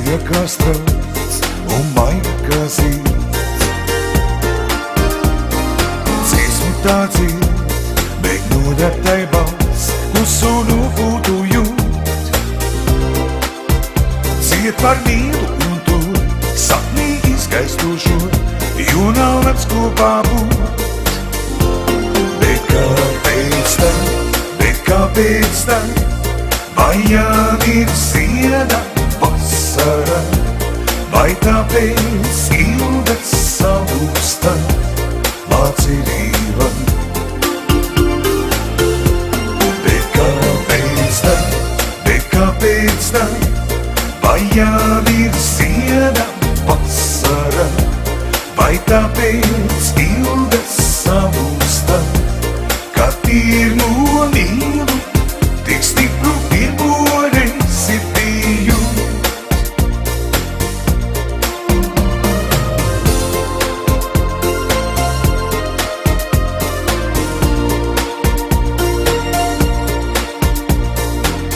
Sija kā strāts un maina kā zīts. Dziesmu tā dzīt, bet nodartai balss, klusu nūfūtu jūt. Ciet par mīlu un tu sapnī izgaistošo, jo nav labs kopā būt. Bet kāpēc tā, vai jāmir zieda vasara, vai tāpēc ilgas salūsta mācība? Bet kāpēc tā, vai jāmir zieda vasara, vai tāpēc ilgas salūsta, ka pirmo mīlu tik stipru pirmo reizi biju.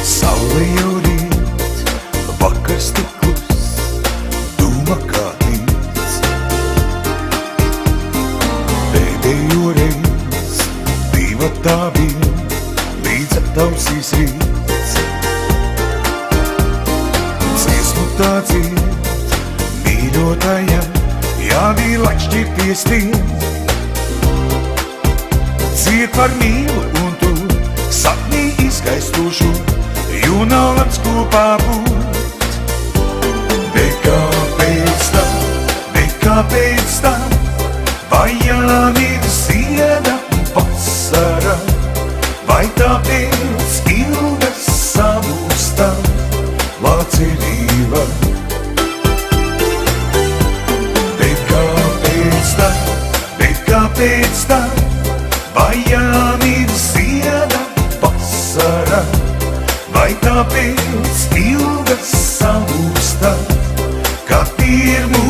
Saule jau rīt, vakars tiklus, dūma kā tīts. Pēdējo reiz diva tā bija, līdz aptausīs rīts. Dziesmu tā dzīt, mīļotajam, jābija lakšķirties tiem. Ciet par mīlu un tu sapnī izgaistošo, jo nav labs kopā būt. Bet kāpēc tā, vai jāmir zieda vasara, vai tāpēc ilgas samūsta mācība? Bet kāpēc tā, vai jāmir zieda vasara, vai tāpēc ilgas samūsta, ka pirmo